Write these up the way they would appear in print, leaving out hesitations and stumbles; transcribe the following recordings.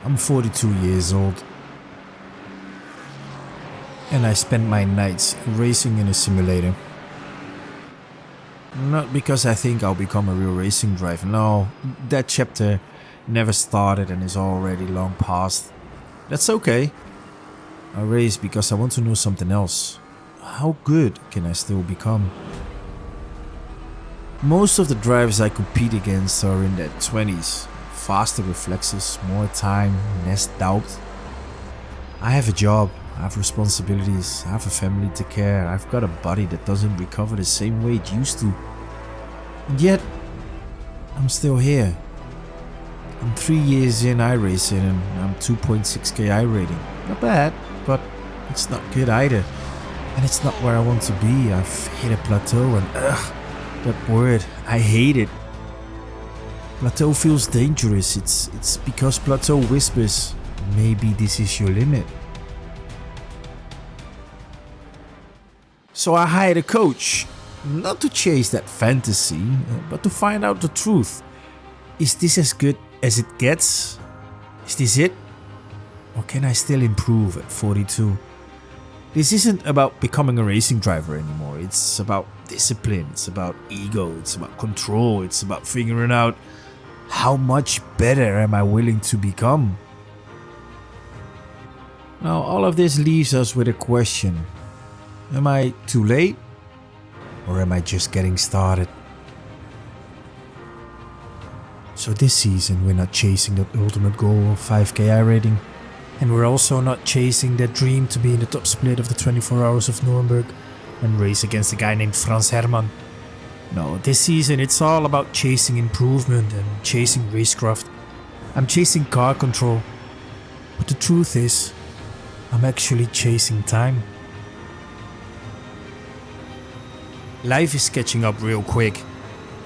I'm 42 years old. And I spend my nights racing in a simulator. Not because I think I'll become a real racing driver. No, that chapter never started and is already long past. That's okay. I race because I want to know something else. How good can I still become? Most of the drivers I compete against are in their 20s. Faster reflexes, more time, less doubt. I have a job, I have responsibilities, I have a family to care, I've got a body that doesn't recover the same way it used to. And yet, I'm still here. I'm 3 years in iRacing and I'm 2.6k iRating. Not bad, but it's not good either. And it's not where I want to be. I've hit a plateau and that word, I hate it. Plateau feels dangerous. It's because plateau whispers, maybe this is your limit. So I hired a coach, not to chase that fantasy, but to find out the truth. Is this as good as it gets? Is this it? Or can I still improve at 42? This isn't about becoming a racing driver anymore. It's about discipline, it's about ego, it's about control, it's about figuring out how much better am I willing to become. Now all of this leaves us with a question. Am I too late? Or am I just getting started? So this season we're not chasing that ultimate goal of 5k iRating. And we're also not chasing that dream to be in the top split of the 24 Hours of Nuremberg and race against a guy named Franz Hermann. No, this season it's all about chasing improvement and chasing racecraft. I'm chasing car control. But the truth is, I'm actually chasing time. Life is catching up real quick.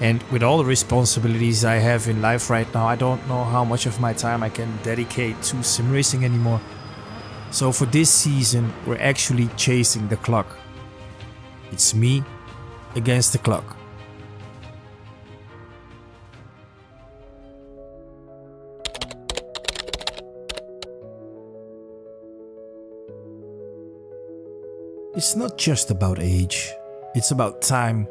And with all the responsibilities I have in life right now, I don't know how much of my time I can dedicate to sim racing anymore. So for this season, we're actually chasing the clock. It's me against the clock. It's not just about age, it's about time.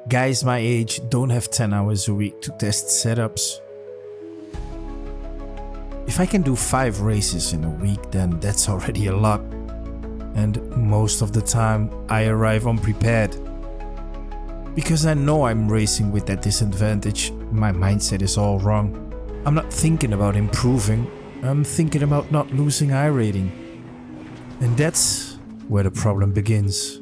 Guys my age don't have 10 hours a week to test setups. If I can do 5 races in a week, then that's already a lot. And most of the time I arrive unprepared. Because I know I'm racing with that disadvantage, my mindset is all wrong. I'm not thinking about improving, I'm thinking about not losing iRating. And that's where the problem begins.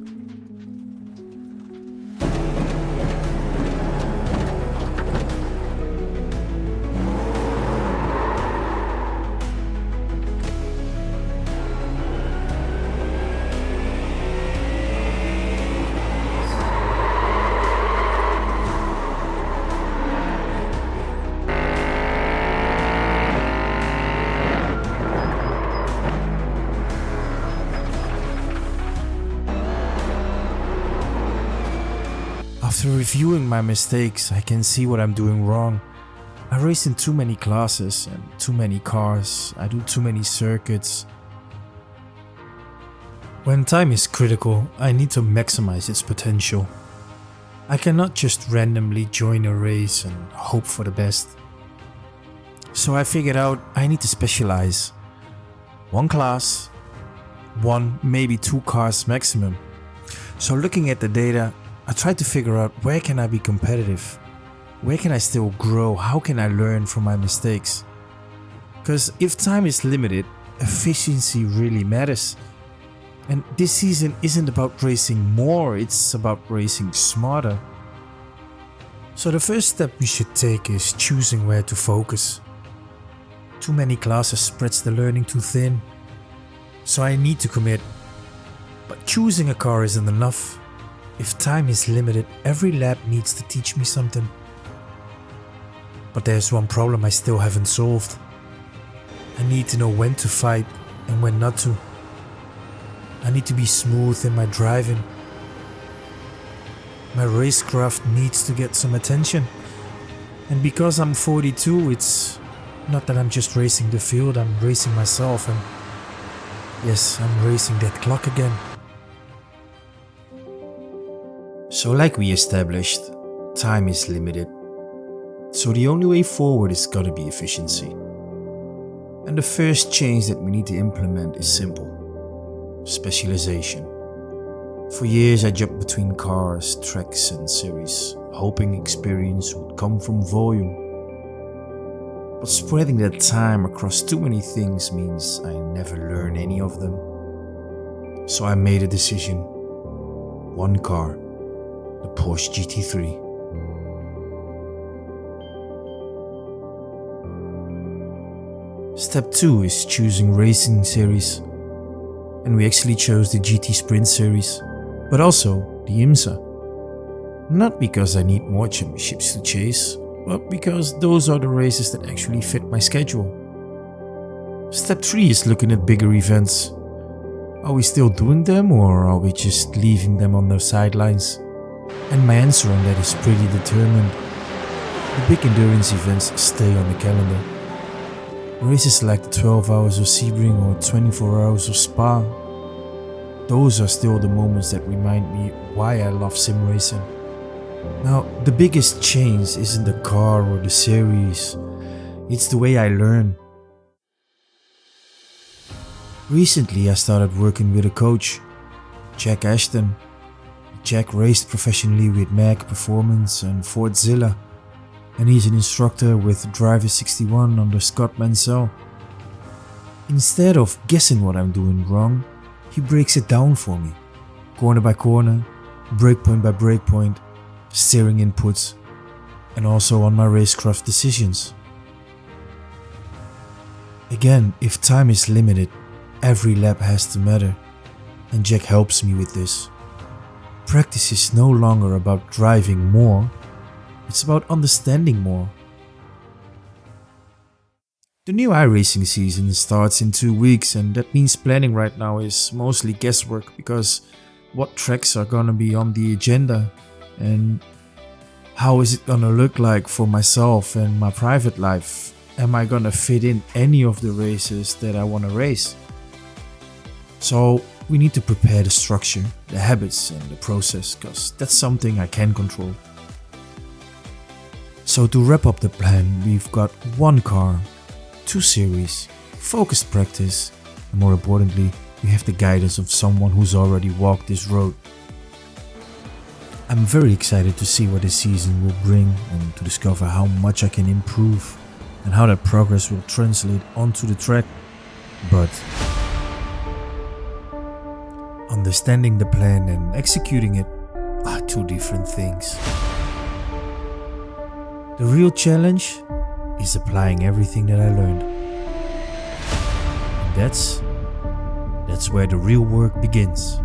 After reviewing my mistakes, I can see what I'm doing wrong. I race in too many classes and too many cars. I do too many circuits. When time is critical, I need to maximize its potential. I cannot just randomly join a race and hope for the best. So I figured out I need to specialize. One class, 1, maybe 2 cars maximum. So looking at the data, I tried to figure out where can I be competitive? Where can I still grow? How can I learn from my mistakes? Because if time is limited, efficiency really matters. And this season isn't about racing more, it's about racing smarter. So the first step we should take is choosing where to focus. Too many classes spreads the learning too thin. So I need to commit. But choosing a car isn't enough. If time is limited, every lap needs to teach me something. But there's one problem I still haven't solved. I need to know when to fight and when not to. I need to be smooth in my driving. My racecraft needs to get some attention. And because I'm 42, it's Not that I'm just racing the field, I'm racing myself, and yes, I'm racing that clock again. So like we established, time is limited. So the only way forward is gotta be efficiency. And the first change that we need to implement is simple. Specialization. For years I jumped between cars, tracks and series, hoping experience would come from volume. But spreading that time across too many things means I never learn any of them. So I made a decision. One car, the Porsche GT3. Step 2 is choosing racing series. And we actually chose the GT Sprint series, but also the IMSA. Not because I need more championships to chase, but because those are the races that actually fit my schedule. Step 3 is looking at bigger events. Are we still doing them, or are we just leaving them on the sidelines? And my answer on that is pretty determined. The big endurance events stay on the calendar. Races like the 12 Hours of Sebring or 24 Hours of Spa, those are still the moments that remind me why I love sim racing. Now, the biggest change isn't the car or the series, it's the way I learn. Recently I started working with a coach, Jack Ashton. Jack raced professionally with Mag Performance and Fordzilla, and he's an instructor with Driver 61 under Scott Mansell. Instead of guessing what I'm doing wrong, he breaks it down for me, corner by corner, breakpoint by breakpoint, steering inputs, and also on my racecraft decisions. Again, if time is limited, every lap has to matter, and Jack helps me with this. Practice is no longer about driving more, it's about understanding more. The new iRacing season starts in 2 weeks, and that means planning right now is mostly guesswork, because what tracks are gonna be on the agenda and how is it gonna look like for myself and my private life? Am I gonna fit in any of the races that I wanna race? So we need to prepare the structure, the habits and the process, because that's something I can control. So to wrap up the plan, we've got one car, 2 series, focused practice, and more importantly, we have the guidance of someone who's already walked this road. I'm very excited to see what this season will bring and to discover how much I can improve and how that progress will translate onto the track. But understanding the plan and executing it are 2 different things. The real challenge is applying everything that I learned. And that's where the real work begins.